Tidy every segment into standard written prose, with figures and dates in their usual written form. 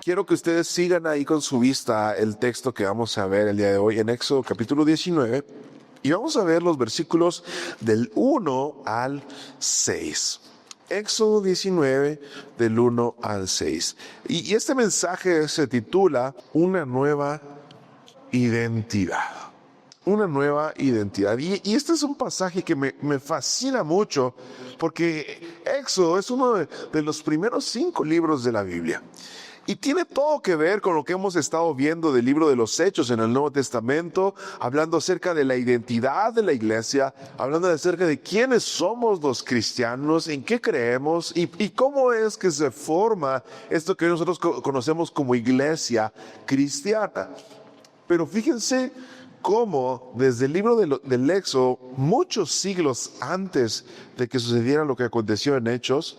Quiero que ustedes sigan ahí con su vista el texto que vamos a ver el día de hoy en Éxodo capítulo 19 y vamos a ver los versículos del 1 al 6. Éxodo 19 del 1 al 6. Y este mensaje se titula Una nueva identidad. Una nueva identidad. Y este es un pasaje que me fascina mucho porque Éxodo es uno de los primeros 5 libros de la Biblia. Y tiene todo que ver con lo que hemos estado viendo del libro de los Hechos en el Nuevo Testamento, hablando acerca de la identidad de la iglesia, hablando acerca de quiénes somos los cristianos, en qué creemos y cómo es que se forma esto que nosotros conocemos como iglesia cristiana. Pero fíjense cómo desde el libro del Éxodo, muchos siglos antes de que sucediera lo que aconteció en Hechos,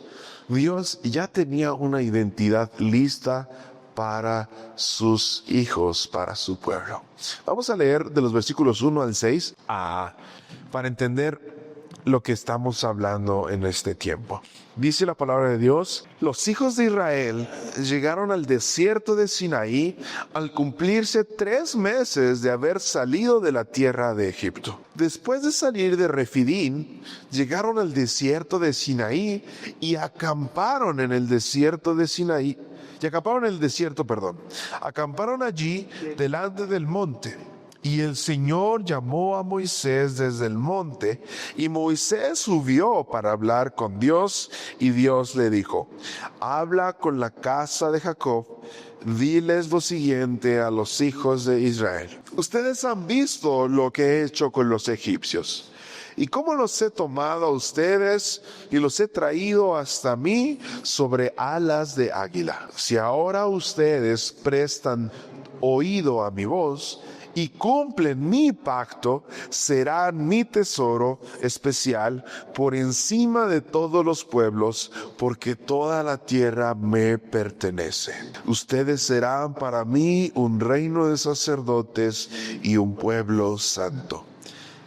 Dios ya tenía una identidad lista para sus hijos, para su pueblo. Vamos a leer de los versículos 1 al 6 para entender lo que estamos hablando en este tiempo. Dice la palabra de Dios: los hijos de Israel llegaron al desierto de Sinaí al cumplirse 3 meses de haber salido de la tierra de Egipto. Después de salir de Refidín, llegaron al desierto de Sinaí y acamparon en el desierto de Sinaí. Acamparon allí delante del monte. Y el Señor llamó a Moisés desde el monte, y Moisés subió para hablar con Dios, y Dios le dijo: habla con la casa de Jacob, diles lo siguiente a los hijos de Israel. Ustedes han visto lo que he hecho con los egipcios, y cómo los he tomado a ustedes y los he traído hasta mí sobre alas de águila. Si ahora ustedes prestan oído a mi voz y cumplen mi pacto, serán mi tesoro especial por encima de todos los pueblos, porque toda la tierra me pertenece. Ustedes serán para mí un reino de sacerdotes y un pueblo santo.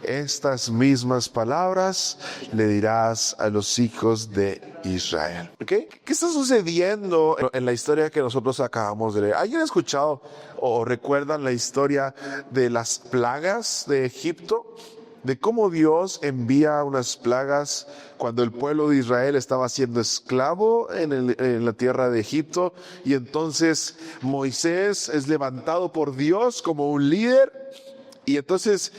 Estas mismas palabras le dirás a los hijos de Israel. ¿Okay? ¿Qué está sucediendo en la historia que nosotros acabamos de leer? ¿Alguien ha escuchado o recuerdan la historia de las plagas de Egipto? De cómo Dios envía unas plagas cuando el pueblo de Israel estaba siendo esclavo en la tierra de Egipto, y entonces Moisés es levantado por Dios como un líder. Y entonces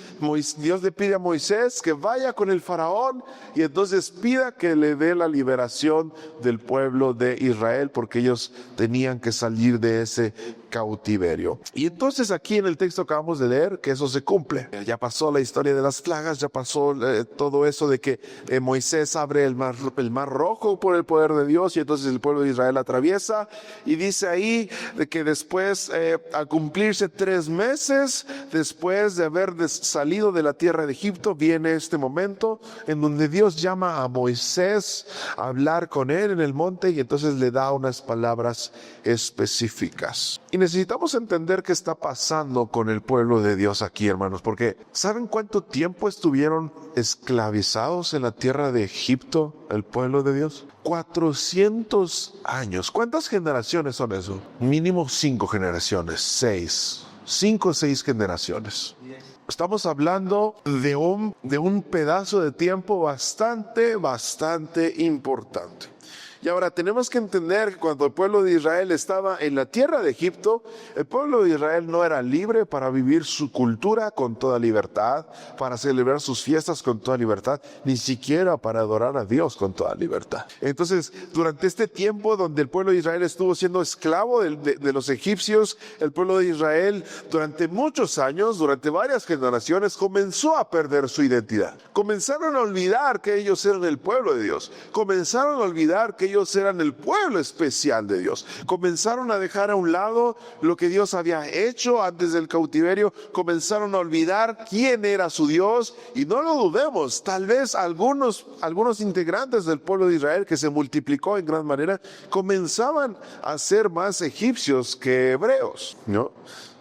Dios le pide a Moisés que vaya con el faraón y entonces pida que le dé la liberación del pueblo de Israel, porque ellos tenían que salir de ese cautiverio. Y entonces aquí en el texto acabamos de leer que eso se cumple. Ya pasó la historia de las plagas, ya pasó todo eso de que Moisés abre el mar rojo por el poder de Dios, y entonces el pueblo de Israel atraviesa, y dice ahí de que después, al cumplirse 3 meses después de haber salido de la tierra de Egipto, viene este momento en donde Dios llama a Moisés a hablar con él en el monte, y entonces le da unas palabras específicas. Y necesitamos entender qué está pasando con el pueblo de Dios aquí, hermanos, porque ¿saben cuánto tiempo estuvieron esclavizados en la tierra de Egipto el pueblo de Dios? 400 años. ¿Cuántas generaciones son eso? Mínimo 5 generaciones, 5 o 6 generaciones. Estamos hablando de un pedazo de tiempo bastante importante. Y ahora tenemos que entender que cuando el pueblo de Israel estaba en la tierra de Egipto, el pueblo de Israel no era libre para vivir su cultura con toda libertad, para celebrar sus fiestas con toda libertad, ni siquiera para adorar a Dios con toda libertad. Entonces, durante este tiempo donde el pueblo de Israel estuvo siendo esclavo de los egipcios, el pueblo de Israel durante muchos años, durante varias generaciones, comenzó a perder su identidad. Comenzaron a olvidar que ellos eran el pueblo de Dios. Comenzaron a olvidar que ellos eran el pueblo especial de Dios. Comenzaron a dejar a un lado lo que Dios había hecho antes del cautiverio. Comenzaron a olvidar quién era su Dios, y no lo dudemos, tal vez algunos integrantes del pueblo de Israel, que se multiplicó en gran manera, comenzaban a ser más egipcios que hebreos, ¿no?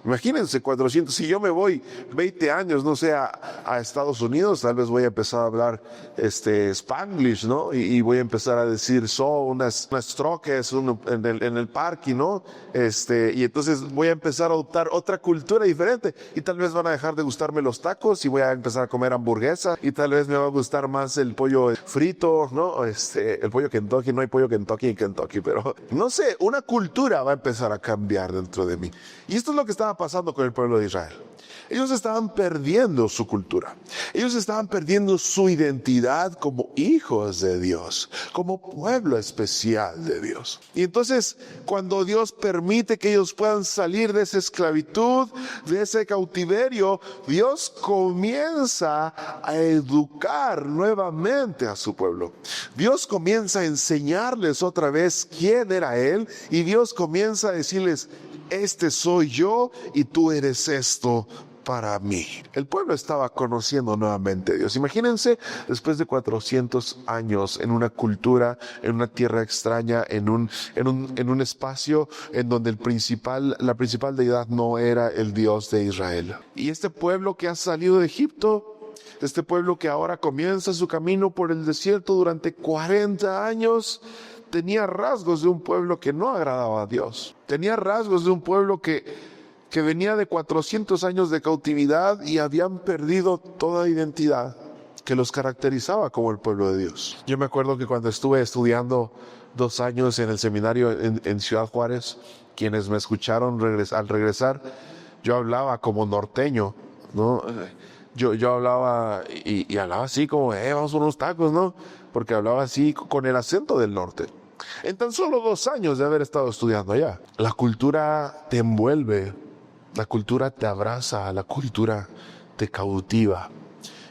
Imagínense 400, si yo me voy 20 años, no sé, a Estados Unidos, tal vez voy a empezar a hablar Spanglish, ¿no? Y voy a empezar a decir unas troques en el parque, ¿no? Y entonces voy a empezar a adoptar otra cultura diferente y tal vez van a dejar de gustarme los tacos y voy a empezar a comer hamburguesa y tal vez me va a gustar más el pollo frito, ¿no? El pollo Kentucky, no hay pollo Kentucky en Kentucky, pero no sé, una cultura va a empezar a cambiar dentro de mí. Y esto es lo que estaba pasando con el pueblo de Israel. Ellos estaban perdiendo su cultura. Ellos estaban perdiendo su identidad como hijos de Dios, como pueblo especial de Dios. Y entonces, cuando Dios permite que ellos puedan salir de esa esclavitud, de ese cautiverio, Dios comienza a educar nuevamente a su pueblo. Dios comienza a enseñarles otra vez quién era Él, y Dios comienza a decirles: este soy yo y tú eres esto para mí. El pueblo estaba conociendo nuevamente a Dios. Imagínense, después de 400 años en una cultura, en una tierra extraña, en un espacio en donde la principal deidad no era el Dios de Israel. Y este pueblo que ha salido de Egipto, este pueblo que ahora comienza su camino por el desierto durante 40 años, tenía rasgos de un pueblo que no agradaba a Dios. Tenía rasgos de un pueblo que venía de 400 años de cautividad y habían perdido toda identidad que los caracterizaba como el pueblo de Dios. Yo me acuerdo que cuando estuve estudiando 2 años en el seminario en Ciudad Juárez, quienes me escucharon al regresar, yo hablaba como norteño, ¿no? Yo hablaba y hablaba así como, vamos a unos tacos, ¿no? Porque hablaba así con el acento del norte. En tan solo 2 años de haber estado estudiando allá. La cultura te envuelve, la cultura te abraza, la cultura te cautiva.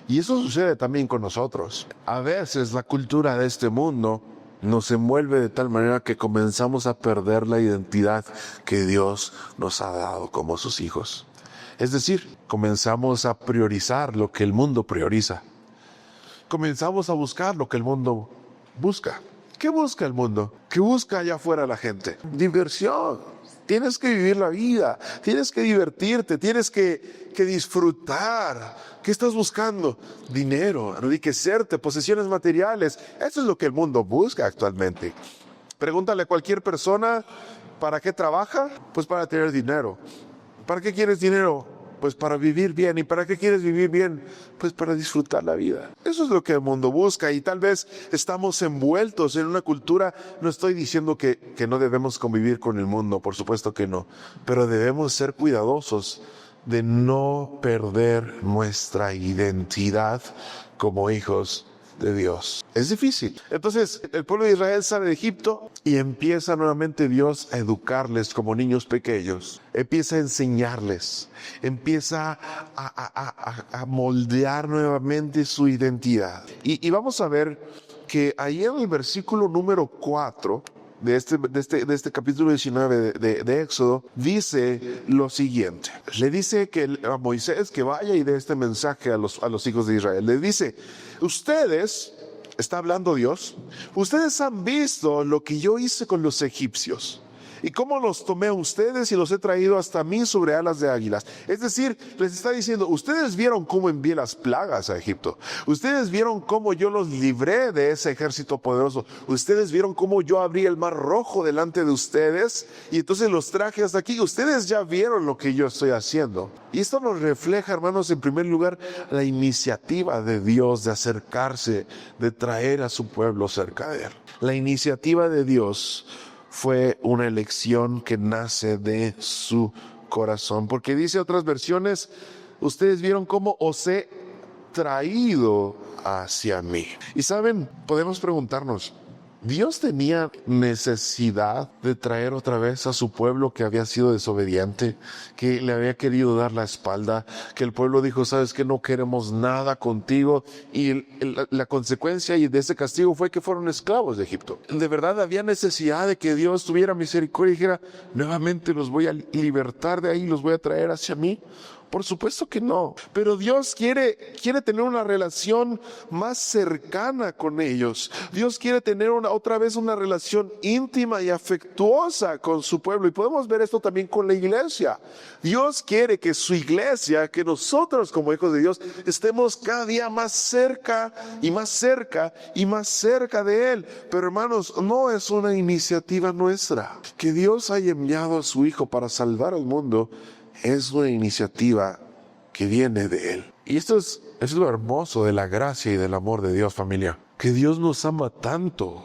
Y eso sucede también con nosotros. A veces la cultura de este mundo nos envuelve de tal manera que comenzamos a perder la identidad que Dios nos ha dado como sus hijos. Es decir, comenzamos a priorizar lo que el mundo prioriza. Comenzamos a buscar lo que el mundo busca. ¿Qué busca el mundo? ¿Qué busca allá afuera la gente? Diversión. Tienes que vivir la vida, tienes que divertirte, tienes que disfrutar. ¿Qué estás buscando? Dinero, enriquecerte, posesiones materiales. Eso es lo que el mundo busca actualmente. Pregúntale a cualquier persona, ¿para qué trabaja? Pues para tener dinero. ¿Para qué quieres dinero? Pues para vivir bien. ¿Y para qué quieres vivir bien? Pues para disfrutar la vida. Eso es lo que el mundo busca y tal vez estamos envueltos en una cultura. No estoy diciendo que no debemos convivir con el mundo, por supuesto que no, pero debemos ser cuidadosos de no perder nuestra identidad como hijos de Dios. Es difícil. Entonces, el pueblo de Israel sale de Egipto y empieza nuevamente Dios a educarles como niños pequeños. Empieza a enseñarles. Empieza a moldear nuevamente su identidad. Y vamos a ver que ahí en el versículo número 4 de este capítulo 19 de Éxodo, dice lo siguiente. Le dice a Moisés que vaya y dé este mensaje a los hijos de Israel. Le dice: ustedes, está hablando Dios, ustedes han visto lo que yo hice con los egipcios y cómo los tomé a ustedes y los he traído hasta mí sobre alas de águilas. Es decir, les está diciendo: ustedes vieron cómo envié las plagas a Egipto. Ustedes vieron cómo yo los libré de ese ejército poderoso. Ustedes vieron cómo yo abrí el mar rojo delante de ustedes y entonces los traje hasta aquí. Ustedes ya vieron lo que yo estoy haciendo. Y esto nos refleja, hermanos, en primer lugar, la iniciativa de Dios de acercarse, de traer a su pueblo cerca de Él. La iniciativa de Dios fue una elección que nace de su corazón. Porque dice otras versiones: ustedes vieron cómo os he traído hacia mí. Y saben, podemos preguntarnos, ¿Dios tenía necesidad de traer otra vez a su pueblo que había sido desobediente, que le había querido dar la espalda, que el pueblo dijo: sabes que no queremos nada contigo? Y la consecuencia de ese castigo fue que fueron esclavos de Egipto. ¿De verdad había necesidad de que Dios tuviera misericordia y dijera: nuevamente los voy a libertar de ahí, los voy a traer hacia mí? Por supuesto que no. Pero Dios quiere tener una relación más cercana con ellos. Dios quiere tener otra vez una relación íntima y afectuosa con su pueblo. Y podemos ver esto también con la iglesia. Dios quiere que su iglesia, que nosotros como hijos de Dios, estemos cada día más cerca y más cerca y más cerca de Él. Pero hermanos, no es una iniciativa nuestra. Que Dios haya enviado a su Hijo para salvar al mundo es una iniciativa que viene de Él. Y esto es lo hermoso de la gracia y del amor de Dios, familia. Que Dios nos ama tanto,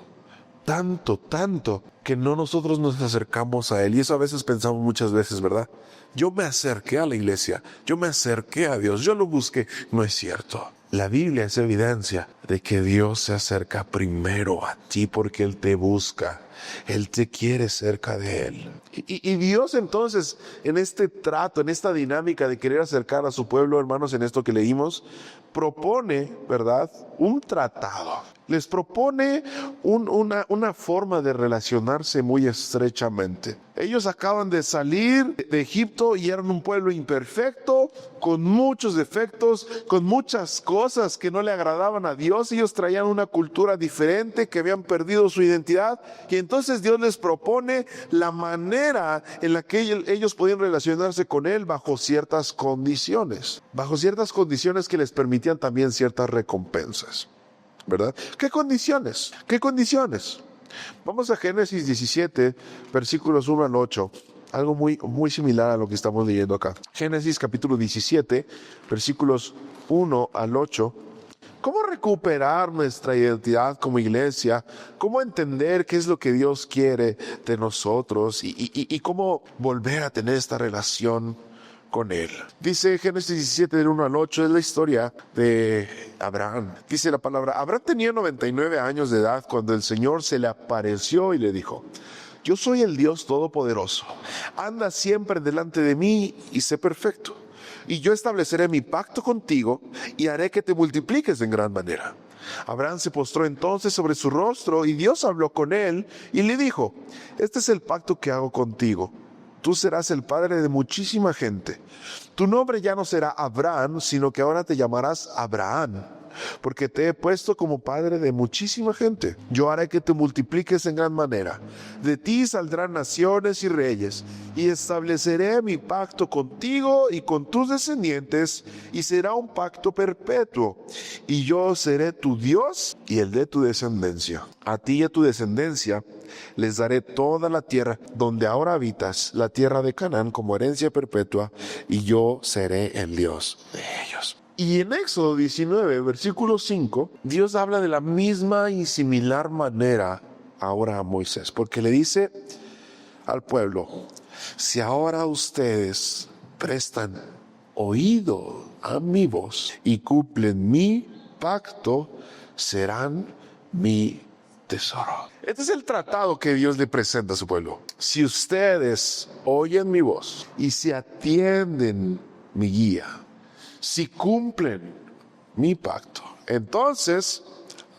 tanto, tanto, que no nosotros nos acercamos a Él. Y eso a veces pensamos muchas veces, ¿verdad? Yo me acerqué a la iglesia, yo me acerqué a Dios, yo lo busqué. No es cierto. La Biblia es evidencia de que Dios se acerca primero a ti porque Él te busca. Él te quiere cerca de Él. Y Dios entonces, en este trato, en esta dinámica de querer acercar a su pueblo, hermanos, en esto que leímos, propone, ¿verdad?, un tratado. Les propone una forma de relacionarse muy estrechamente. Ellos acaban de salir de Egipto y eran un pueblo imperfecto, con muchos defectos, con muchas cosas que no le agradaban a Dios. Ellos traían una cultura diferente, que habían perdido su identidad. Y entonces Dios les propone la manera en la que ellos podían relacionarse con Él bajo ciertas condiciones. Bajo ciertas condiciones que les permitían también ciertas recompensas, ¿verdad? ¿Qué condiciones? ¿Qué condiciones? Vamos a Génesis 17, versículos 1 al 8. Algo muy similar a lo que estamos leyendo acá. Génesis capítulo 17, versículos 1 al 8. ¿Cómo recuperar nuestra identidad como iglesia? ¿Cómo entender qué es lo que Dios quiere de nosotros? Y cómo volver a tener esta relación con Él. Dice Génesis 17, del 1 al 8, es la historia de Abraham. Dice la palabra: Abraham tenía 99 años de edad cuando el Señor se le apareció y le dijo: yo soy el Dios Todopoderoso. Anda siempre delante de mí y sé perfecto. Y yo estableceré mi pacto contigo y haré que te multipliques en gran manera. Abraham se postró entonces sobre su rostro y Dios habló con él y le dijo: este es el pacto que hago contigo. Tú serás el padre de muchísima gente. Tu nombre ya no será Abraham, sino que ahora te llamarás Abraham, porque te he puesto como padre de muchísima gente. Yo haré que te multipliques en gran manera. De ti saldrán naciones y reyes, y estableceré mi pacto contigo y con tus descendientes, y será un pacto perpetuo. Y yo seré tu Dios y el de tu descendencia. A ti y a tu descendencia les daré toda la tierra donde ahora habitas, la tierra de Canaán, como herencia perpetua, y yo seré el Dios de ellos. Y en Éxodo 19, versículo 5, Dios habla de la misma y similar manera ahora a Moisés, porque le dice al pueblo: si ahora ustedes prestan oído a mi voz y cumplen mi pacto, serán mi tesoro. Este es el tratado que Dios le presenta a su pueblo. Si ustedes oyen mi voz y se atienden mi guía, si cumplen mi pacto, entonces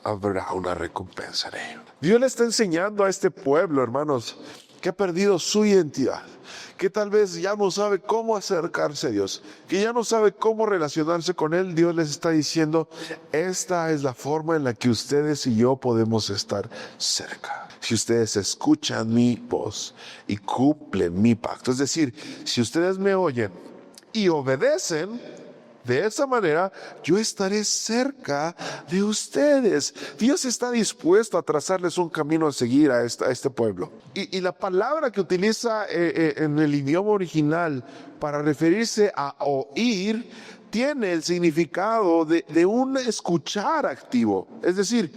habrá una recompensa en ello. Dios le está enseñando a este pueblo, hermanos, que ha perdido su identidad, que tal vez ya no sabe cómo acercarse a Dios, que ya no sabe cómo relacionarse con Él. Dios les está diciendo: esta es la forma en la que ustedes y yo podemos estar cerca. Si ustedes escuchan mi voz y cumplen mi pacto, es decir, si ustedes me oyen y obedecen, de esa manera yo estaré cerca de ustedes. Dios está dispuesto a trazarles un camino a seguir a este pueblo. Y la palabra que utiliza en el idioma original para referirse a oír tiene el significado de un escuchar activo. Es decir,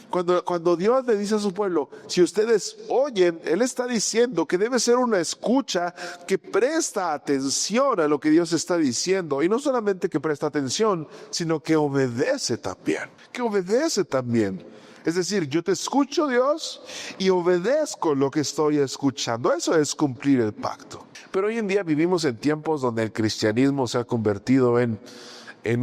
cuando Dios le dice a su pueblo: si ustedes oyen, Él está diciendo que debe ser una escucha que presta atención a lo que Dios está diciendo. Y no solamente que presta atención, sino que obedece también. Que obedece también. Es decir, yo te escucho, Dios, y obedezco lo que estoy escuchando. Eso es cumplir el pacto. Pero hoy en día vivimos en tiempos donde el cristianismo se ha convertido en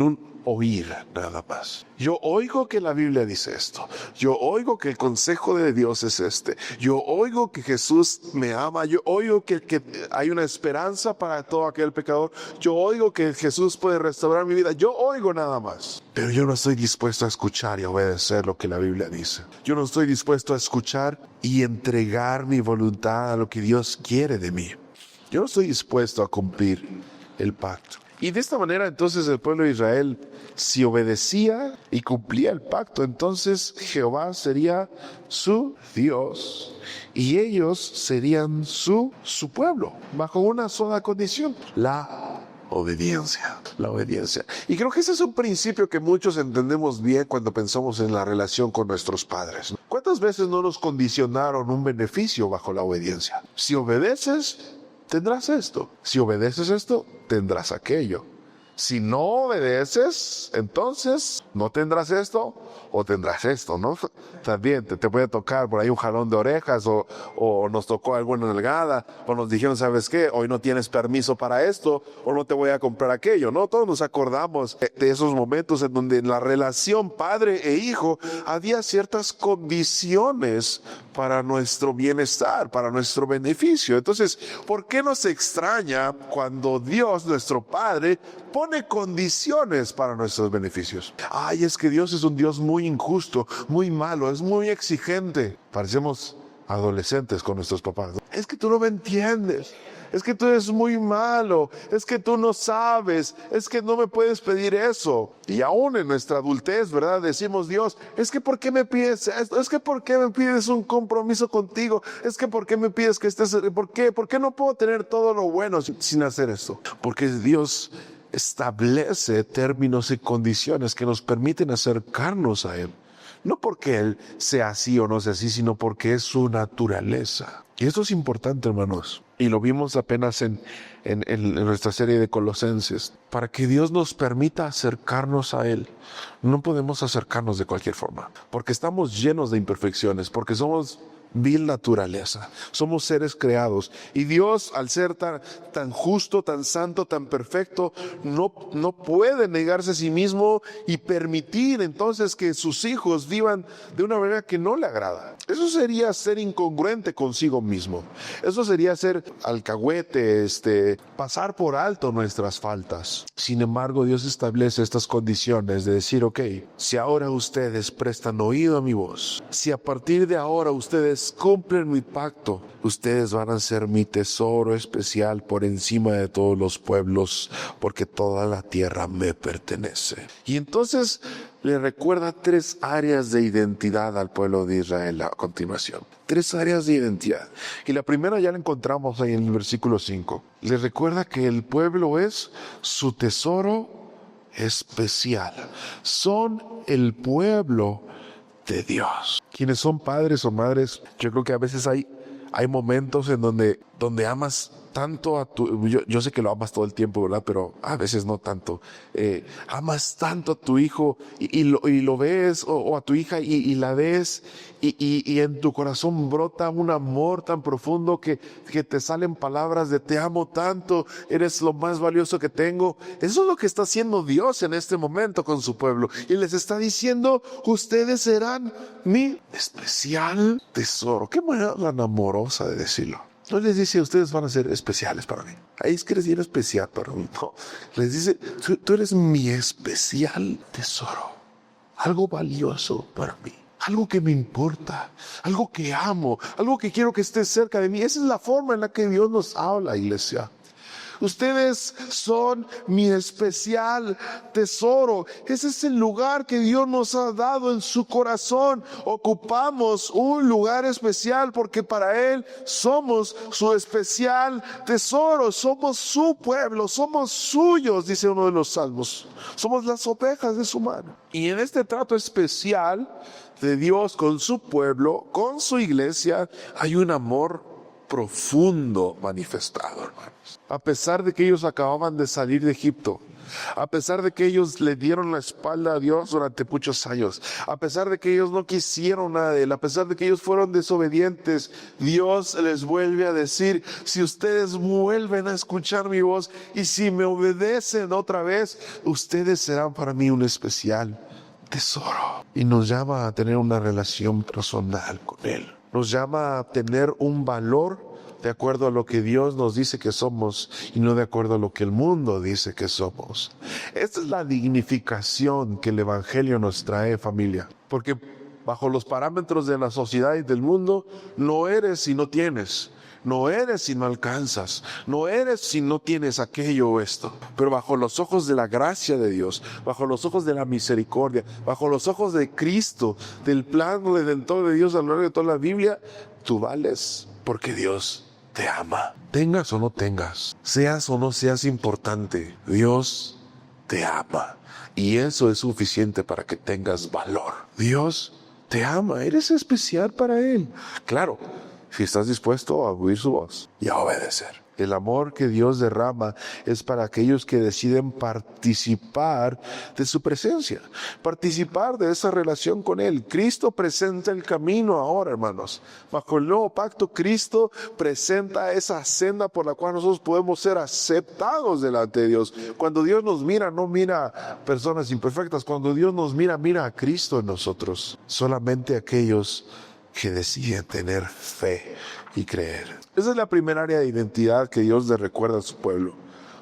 un oír nada más. Yo oigo que la Biblia dice esto. Yo oigo que el consejo de Dios es este. Yo oigo que Jesús me ama. Yo oigo que hay una esperanza para todo aquel pecador. Yo oigo que Jesús puede restaurar mi vida. Yo oigo nada más. Pero yo no estoy dispuesto a escuchar y obedecer lo que la Biblia dice. Yo no estoy dispuesto a escuchar y entregar mi voluntad a lo que Dios quiere de mí. Yo no estoy dispuesto a cumplir el pacto. Y de esta manera entonces el pueblo de Israel, si obedecía y cumplía el pacto, entonces Jehová sería su Dios y ellos serían su pueblo, bajo una sola condición: la obediencia. La obediencia. Y creo que ese es un principio que muchos entendemos bien cuando pensamos en la relación con nuestros padres. ¿Cuántas veces no nos condicionaron un beneficio bajo la obediencia? Si obedeces, tendrás esto. Si obedeces esto, tendrás aquello. Si no obedeces, entonces no tendrás esto o tendrás esto, ¿no? También te puede tocar por ahí un jalón de orejas o nos tocó alguna nalgada o nos dijeron, ¿sabes qué? Hoy no tienes permiso para esto o no te voy a comprar aquello, ¿no? Todos nos acordamos de esos momentos en donde en la relación padre e hijo había ciertas condiciones para nuestro bienestar, para nuestro beneficio. Entonces, ¿por qué nos extraña cuando Dios, nuestro Padre, pone condiciones para nuestros beneficios? Ay, es que Dios es un Dios muy injusto, muy malo, es muy exigente. Parecemos adolescentes con nuestros papás. Es que tú no me entiendes. Es que tú eres muy malo, es que tú no sabes, es que no me puedes pedir eso. Y aún en nuestra adultez, ¿verdad? Decimos, Dios, es que ¿por qué me pides esto? Es que ¿por qué me pides un compromiso contigo? Es que ¿por qué me pides que estés? ¿Por qué no puedo tener todo lo bueno sin hacer esto? Porque Dios establece términos y condiciones que nos permiten acercarnos a Él. No porque Él sea así o no sea así, sino porque es su naturaleza. Y esto es importante, hermanos. Y lo vimos apenas en nuestra serie de Colosenses. Para que Dios nos permita acercarnos a Él, no podemos acercarnos de cualquier forma. Porque estamos llenos de imperfecciones, porque somos vil naturaleza. Somos seres creados. Y Dios, al ser tan justo, tan santo, tan perfecto, no puede negarse a sí mismo y permitir entonces que sus hijos vivan de una manera que no le agrada. Eso sería ser incongruente consigo mismo. Eso sería ser alcahuete, pasar por alto nuestras faltas. Sin embargo, Dios establece estas condiciones de decir, ok, si ahora ustedes prestan oído a mi voz, si a partir de ahora ustedes cumplen mi pacto, ustedes van a ser mi tesoro especial por encima de todos los pueblos, porque toda la tierra me pertenece. Y entonces le recuerda 3 áreas de identidad al pueblo de Israel a continuación. 3 áreas de identidad. Y la primera ya la encontramos ahí en el versículo 5. Le recuerda que el pueblo es su tesoro especial. Son el pueblo de Dios. Quienes son padres o madres, yo creo que a veces hay momentos en donde amas tanto a tu... Yo sé que lo amas todo el tiempo, ¿verdad? Pero a veces no tanto. Amas tanto a tu hijo y lo ves, o a tu hija y la ves y en tu corazón brota un amor tan profundo que te salen palabras de te amo tanto, eres lo más valioso que tengo. Eso es lo que está haciendo Dios en este momento con su pueblo. Y les está diciendo, ustedes serán mi especial tesoro. Qué manera tan amorosa de decirlo. No les dice, ustedes van a ser especiales para mí. Ahí es que eres bien especial para mí. No, les dice, tú eres mi especial tesoro. Algo valioso para mí. Algo que me importa. Algo que amo. Algo que quiero que esté cerca de mí. Esa es la forma en la que Dios nos habla, iglesia. Ustedes son mi especial tesoro. Ese es el lugar que Dios nos ha dado en su corazón. Ocupamos un lugar especial porque para Él somos su especial tesoro. Somos su pueblo, somos suyos, dice uno de los salmos. Somos las ovejas de su mano. Y en este trato especial de Dios con su pueblo, con su iglesia, hay un amor profundo manifestado, hermanos. A pesar de que ellos acababan de salir de Egipto, a pesar de que ellos le dieron la espalda a Dios durante muchos años, a pesar de que ellos no quisieron nada de Él, a pesar de que ellos fueron desobedientes, Dios les vuelve a decir: si ustedes vuelven a escuchar mi voz y si me obedecen otra vez, ustedes serán para mí un especial tesoro. Y nos llama a tener una relación personal con Él. Nos llama a tener un valor de acuerdo a lo que Dios nos dice que somos y no de acuerdo a lo que el mundo dice que somos. Esta es la dignificación que el Evangelio nos trae, familia. Porque bajo los parámetros de la sociedad y del mundo, no eres si no tienes. No eres si no alcanzas, no eres si no tienes aquello o esto. Pero bajo los ojos de la gracia de Dios, bajo los ojos de la misericordia, bajo los ojos de Cristo, del plan redentor de Dios a lo largo de toda la Biblia, tú vales porque Dios te ama. Tengas o no tengas, seas o no seas importante, Dios te ama. Y eso es suficiente para que tengas valor. Dios te ama, eres especial para Él. Claro, si estás dispuesto a oír su voz y a obedecer. El amor que Dios derrama es para aquellos que deciden participar de su presencia, participar de esa relación con Él. Cristo presenta el camino ahora, hermanos. Bajo el nuevo pacto, Cristo presenta esa senda por la cual nosotros podemos ser aceptados delante de Dios. Cuando Dios nos mira, no mira a personas imperfectas. Cuando Dios nos mira, mira a Cristo en nosotros. Solamente aquellos que deciden tener fe y creer. Esa es la primera área de identidad que Dios le recuerda a su pueblo.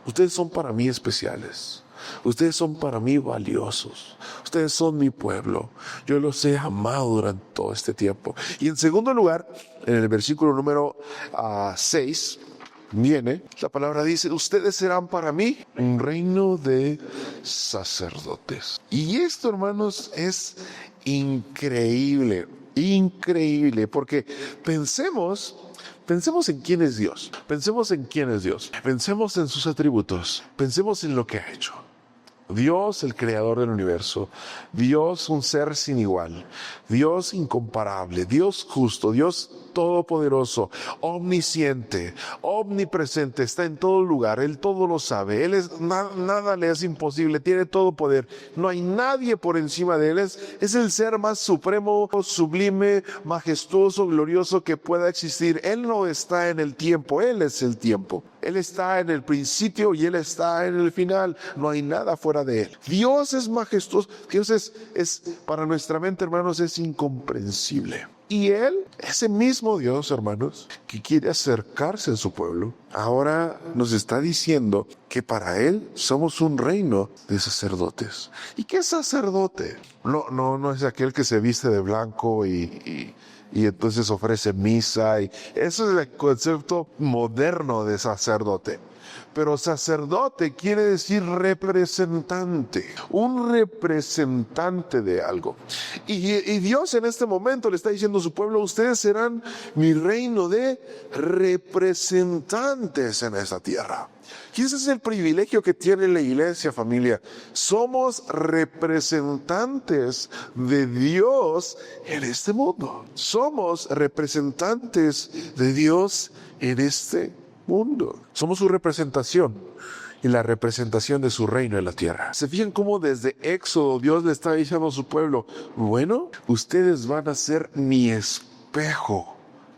Ustedes son para mí especiales. Ustedes son para mí valiosos. Ustedes son mi pueblo. Yo los he amado durante todo este tiempo. Y en segundo lugar, en el versículo número 6, la palabra dice: ustedes serán para mí un reino de sacerdotes. Y esto, hermanos, es increíble. Increíble, porque pensemos en quién es Dios, pensemos en quién es Dios, pensemos en sus atributos, pensemos en lo que ha hecho. Dios, el creador del universo, Dios, un ser sin igual, Dios incomparable, Dios justo, Dios todopoderoso, omnisciente, omnipresente, está en todo lugar, Él todo lo sabe, nada le es imposible, tiene todo poder, no hay nadie por encima de Él, es el ser más supremo, sublime, majestuoso, glorioso que pueda existir. Él no está en el tiempo, Él es el tiempo. Él está en el principio y Él está en el final. No hay nada fuera de Él. Dios es majestuoso. Dios es para nuestra mente, hermanos, es incomprensible. Y Él, ese mismo Dios, hermanos, que quiere acercarse a su pueblo, ahora nos está diciendo que para Él somos un reino de sacerdotes. ¿Y qué es sacerdote? No es aquel que se viste de blanco y entonces ofrece misa. Eso es el concepto moderno de sacerdote. Pero sacerdote quiere decir representante, un representante de algo. Y Dios en este momento le está diciendo a su pueblo: ustedes serán mi reino de representantes en esta tierra. Y ese es el privilegio que tiene la iglesia, familia. Somos representantes de Dios en este mundo. Somos representantes de Dios en este mundo. Somos su representación y la representación de su reino en la tierra. ¿Se fijan cómo desde Éxodo Dios le está diciendo a su pueblo: bueno, ustedes van a ser mi espejo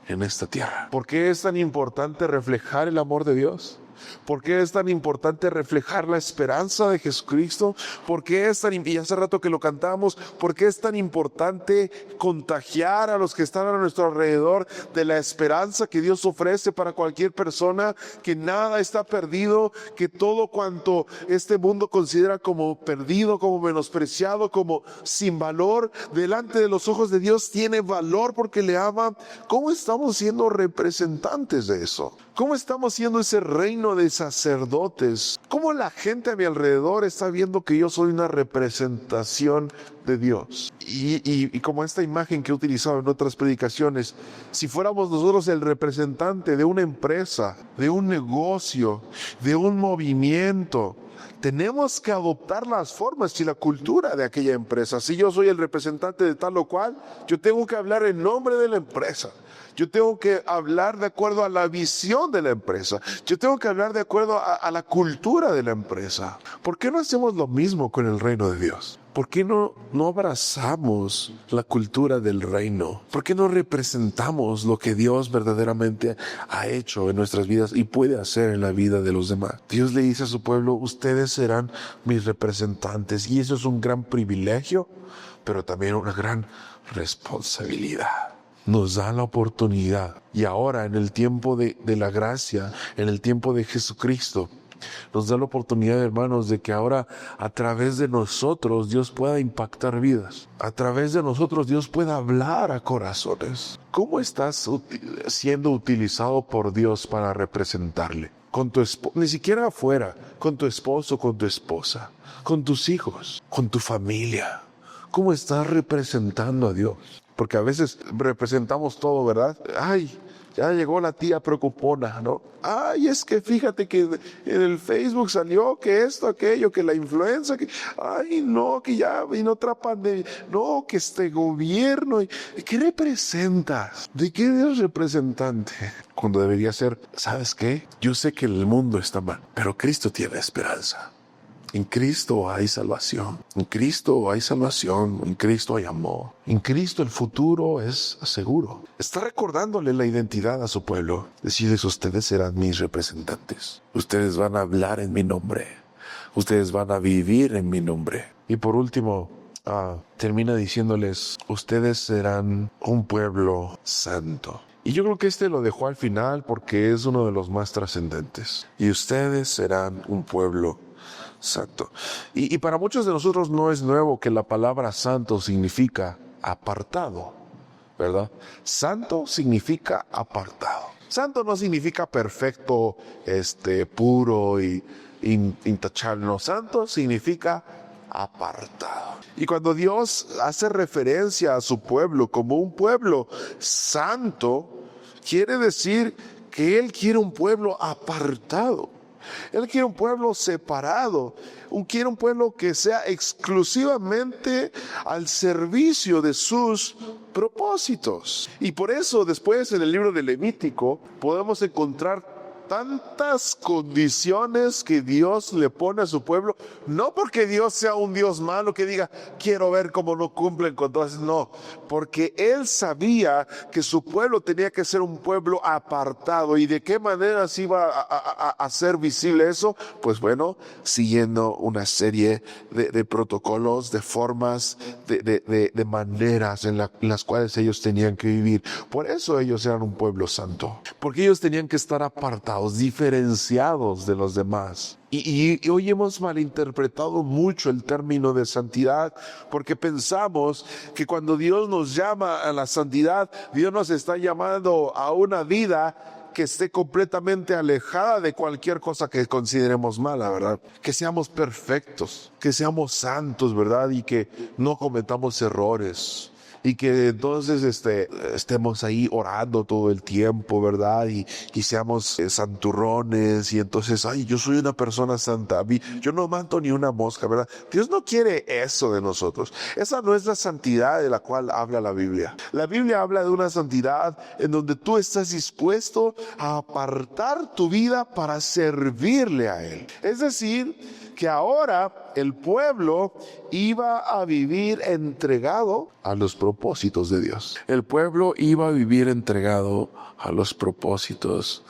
en esta tierra? ¿Por qué es tan importante reflejar el amor de Dios? ¿Por qué es tan importante reflejar la esperanza de Jesucristo? ¿Por qué es tan, y hace rato que lo cantamos, por qué es tan importante contagiar a los que están a nuestro alrededor de la esperanza que Dios ofrece para cualquier persona, que nada está perdido, que todo cuanto este mundo considera como perdido, como menospreciado, como sin valor, delante de los ojos de Dios tiene valor porque le ama? ¿Cómo estamos siendo representantes de eso? ¿Cómo estamos siendo ese reino de sacerdotes? ¿Cómo la gente a mi alrededor está viendo que yo soy una representación de Dios? Y como esta imagen que he utilizado en otras predicaciones, si fuéramos nosotros el representante de una empresa, de un negocio, de un movimiento, tenemos que adoptar las formas y la cultura de aquella empresa. Si yo soy el representante de tal o cual, yo tengo que hablar en nombre de la empresa. Yo tengo que hablar de acuerdo a la visión de la empresa. Yo tengo que hablar de acuerdo a la cultura de la empresa. ¿Por qué no hacemos lo mismo con el reino de Dios? ¿Por qué no abrazamos la cultura del reino? ¿Por qué no representamos lo que Dios verdaderamente ha hecho en nuestras vidas y puede hacer en la vida de los demás? Dios le dice a su pueblo, ustedes serán mis representantes, y eso es un gran privilegio, pero también una gran responsabilidad. Nos da la oportunidad, y ahora en el tiempo de la gracia, en el tiempo de Jesucristo, nos da la oportunidad, hermanos, de que ahora a través de nosotros Dios pueda impactar vidas. A través de nosotros Dios pueda hablar a corazones. ¿Cómo estás siendo utilizado por Dios para representarle? Con tu esposo, ni siquiera afuera, con tu esposo, con tu esposa, con tus hijos, con tu familia. ¿Cómo estás representando a Dios? Porque a veces representamos todo, ¿verdad? Ay, ya llegó la tía preocupona, ¿no? Ay, es que fíjate que en el Facebook salió que esto, aquello, que la influenza, que, ay, no, que ya vino otra pandemia, no, que este gobierno. ¿Qué representas? ¿De qué eres representante? Cuando debería ser, ¿sabes qué? Yo sé que el mundo está mal, pero Cristo tiene esperanza. En Cristo hay salvación, en Cristo hay salvación, en Cristo hay amor. En Cristo el futuro es seguro. Está recordándole la identidad a su pueblo. Decirles, ustedes serán mis representantes. Ustedes van a hablar en mi nombre. Ustedes van a vivir en mi nombre. Y por último, termina diciéndoles, ustedes serán un pueblo santo. Y yo creo que lo dejó al final porque es uno de los más trascendentes. Y ustedes serán un pueblo santo. Y para muchos de nosotros no es nuevo que la palabra santo significa apartado, ¿verdad? Santo significa apartado. Santo no significa perfecto, puro y intachable. No, santo significa apartado. Y cuando Dios hace referencia a su pueblo como un pueblo santo, quiere decir que Él quiere un pueblo apartado. Él quiere un pueblo separado, quiere un pueblo que sea exclusivamente al servicio de sus propósitos. Y por eso después en el libro de Levítico podemos encontrar tantas condiciones que Dios le pone a su pueblo, no porque Dios sea un Dios malo que diga, quiero ver cómo no cumplen con todas, no, porque Él sabía que su pueblo tenía que ser un pueblo apartado. ¿Y de qué manera se iba a hacer visible eso? Pues bueno, siguiendo una serie de protocolos, de formas, de maneras en las cuales ellos tenían que vivir. Por eso ellos eran un pueblo santo, porque ellos tenían que estar apartados, diferenciados de los demás. Y hoy hemos malinterpretado mucho el término de santidad, porque pensamos que cuando Dios nos llama a la santidad, Dios nos está llamando a una vida que esté completamente alejada de cualquier cosa que consideremos mala, ¿verdad? Que seamos perfectos, que seamos santos, ¿verdad? Y que no cometamos errores. Y que entonces estemos ahí orando todo el tiempo, ¿verdad? Y seamos santurrones, y entonces, ay, yo soy una persona santa, yo no mato ni una mosca, ¿verdad? Dios no quiere eso de nosotros. Esa no es la santidad de la cual habla la Biblia. La Biblia habla de una santidad en donde tú estás dispuesto a apartar tu vida para servirle a Él. Es decir, que ahora el pueblo iba a vivir entregado a los propósitos de Dios. El pueblo iba a vivir entregado a los propósitos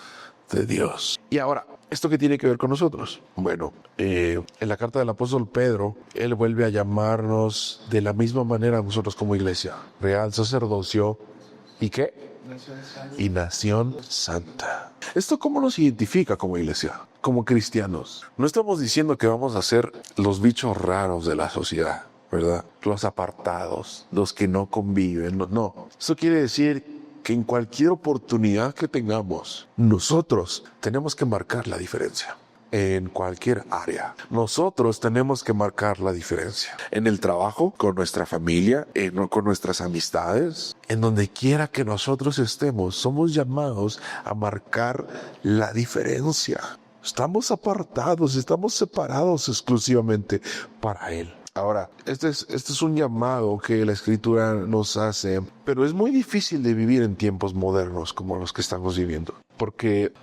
de Dios. Y ahora, ¿esto qué tiene que ver con nosotros? Bueno, en la carta del apóstol Pedro, él vuelve a llamarnos de la misma manera a nosotros como iglesia. Real sacerdocio, ¿y qué? Y nación santa. ¿Esto cómo nos identifica como iglesia? Como cristianos. No estamos diciendo que vamos a ser los bichos raros de la sociedad, ¿verdad? Los apartados, los que no conviven. No. Eso quiere decir que en cualquier oportunidad que tengamos, nosotros tenemos que marcar la diferencia. En cualquier área. Nosotros tenemos que marcar la diferencia. En el trabajo, con nuestra familia, con nuestras amistades, en donde quiera que nosotros estemos, somos llamados a marcar la diferencia. Estamos apartados, estamos separados exclusivamente para Él. Ahora, este es un llamado que la Escritura nos hace, pero es muy difícil de vivir en tiempos modernos como los que estamos viviendo, porque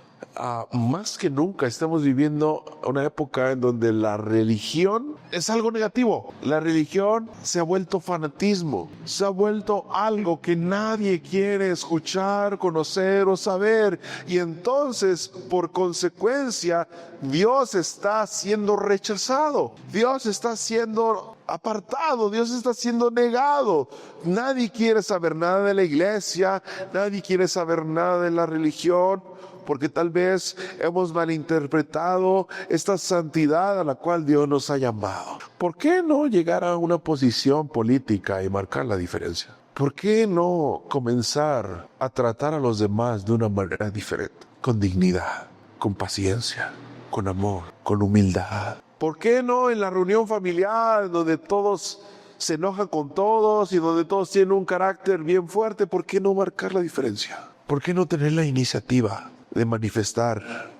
más que nunca estamos viviendo una época en donde la religión es algo negativo. La religión se ha vuelto fanatismo, se ha vuelto algo que nadie quiere escuchar, conocer o saber, y entonces, por consecuencia, Dios está siendo rechazado, Dios está siendo apartado, Dios está siendo negado. Nadie quiere saber nada de la iglesia, nadie quiere saber nada de la religión, porque tal vez hemos malinterpretado esta santidad a la cual Dios nos ha llamado. ¿Por qué no llegar a una posición política y marcar la diferencia? ¿Por qué no comenzar a tratar a los demás de una manera diferente? Con dignidad, con paciencia, con amor, con humildad. ¿Por qué no en la reunión familiar donde todos se enojan con todos y donde todos tienen un carácter bien fuerte? ¿Por qué no marcar la diferencia? ¿Por qué no tener la iniciativa de manifestar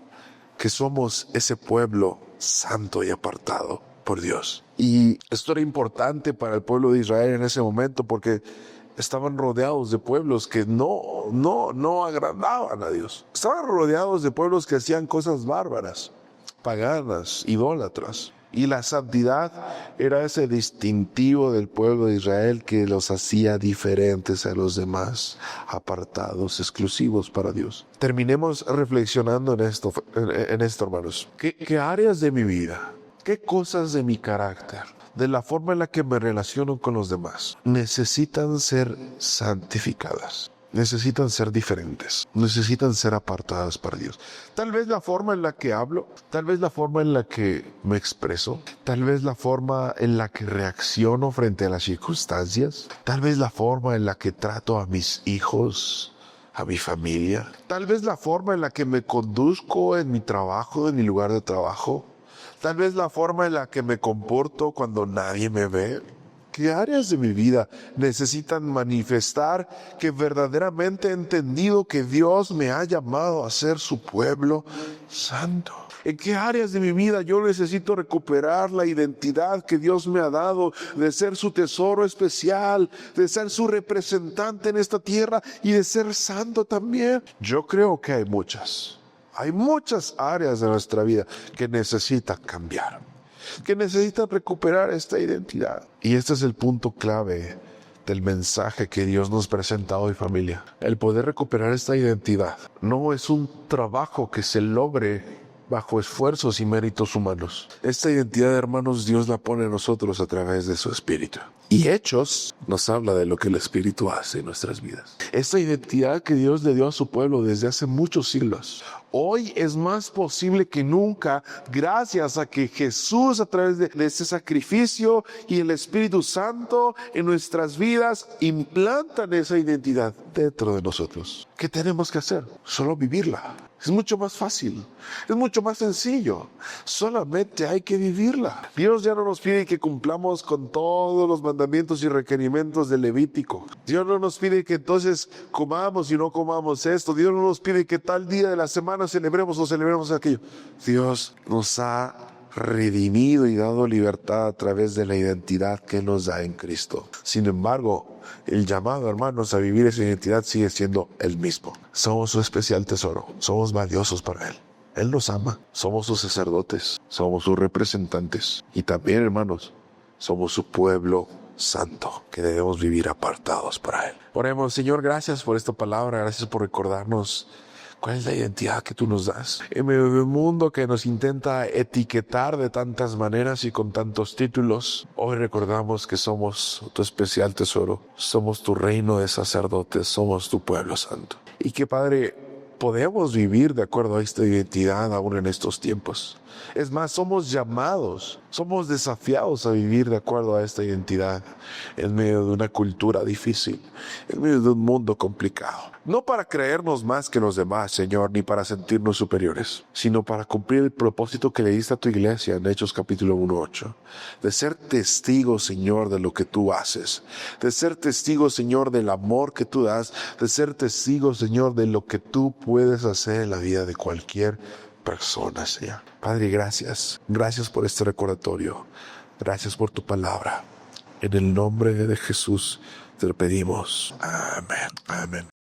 que somos ese pueblo santo y apartado por Dios? Y esto era importante para el pueblo de Israel en ese momento, porque estaban rodeados de pueblos que no agradaban a Dios. Estaban rodeados de pueblos que hacían cosas bárbaras, paganas, idólatras. Y la santidad era ese distintivo del pueblo de Israel que los hacía diferentes a los demás, apartados, exclusivos para Dios. Terminemos reflexionando en esto, hermanos. ¿Qué áreas de mi vida, qué cosas de mi carácter, de la forma en la que me relaciono con los demás, necesitan ser santificadas? Necesitan ser diferentes, necesitan ser apartadas para Dios. Tal vez la forma en la que hablo, tal vez la forma en la que me expreso, tal vez la forma en la que reacciono frente a las circunstancias, tal vez la forma en la que trato a mis hijos, a mi familia, tal vez la forma en la que me conduzco en mi trabajo, en mi lugar de trabajo, tal vez la forma en la que me comporto cuando nadie me ve. ¿Qué áreas de mi vida necesitan manifestar que verdaderamente he entendido que Dios me ha llamado a ser su pueblo santo? ¿En qué áreas de mi vida yo necesito recuperar la identidad que Dios me ha dado de ser su tesoro especial, de ser su representante en esta tierra y de ser santo también? Yo creo que hay muchas áreas de nuestra vida que necesitan cambiar, que necesitan recuperar esta identidad. Y este es el punto clave del mensaje que Dios nos presenta hoy, familia. El poder recuperar esta identidad no es un trabajo que se logre bajo esfuerzos y méritos humanos. Esta identidad, hermanos, Dios la pone en nosotros a través de su Espíritu. Y Hechos nos habla de lo que el Espíritu hace en nuestras vidas. Esta identidad que Dios le dio a su pueblo desde hace muchos siglos, hoy es más posible que nunca, gracias a que Jesús, a través de ese sacrificio y el Espíritu Santo en nuestras vidas, implantan esa identidad dentro de nosotros. ¿Qué tenemos que hacer? Solo vivirla. Es mucho más fácil, es mucho más sencillo. Solamente hay que vivirla. Dios ya no nos pide que cumplamos con todos los mandamientos y requerimientos del Levítico. Dios no nos pide que entonces comamos y no comamos esto. Dios no nos pide que tal día de la semana celebremos o celebremos aquello. Dios nos ha redimido y dado libertad a través de la identidad que nos da en Cristo. Sin embargo, el llamado, hermanos, a vivir esa identidad sigue siendo el mismo. Somos su especial tesoro, somos valiosos para Él. Él nos ama, somos sus sacerdotes, somos sus representantes y también, hermanos, somos su pueblo santo, que debemos vivir apartados para Él. Oremos. Señor, gracias por esta palabra, gracias por recordarnos ¿cuál es la identidad que tú nos das? En medio de un mundo que nos intenta etiquetar de tantas maneras y con tantos títulos, hoy recordamos que somos tu especial tesoro, somos tu reino de sacerdotes, somos tu pueblo santo. Y que, Padre, podemos vivir de acuerdo a esta identidad aún en estos tiempos. Es más, somos llamados, somos desafiados a vivir de acuerdo a esta identidad en medio de una cultura difícil, en medio de un mundo complicado. No para creernos más que los demás, Señor, ni para sentirnos superiores, sino para cumplir el propósito que le diste a tu iglesia en Hechos capítulo 1:8, de ser testigos, Señor, de lo que tú haces, de ser testigos, Señor, del amor que tú das, de ser testigos, Señor, de lo que tú puedes hacer en la vida de cualquier personas, Señor. Padre, gracias. Gracias por este recordatorio. Gracias por tu palabra. En el nombre de Jesús te lo pedimos. Amén. Amén.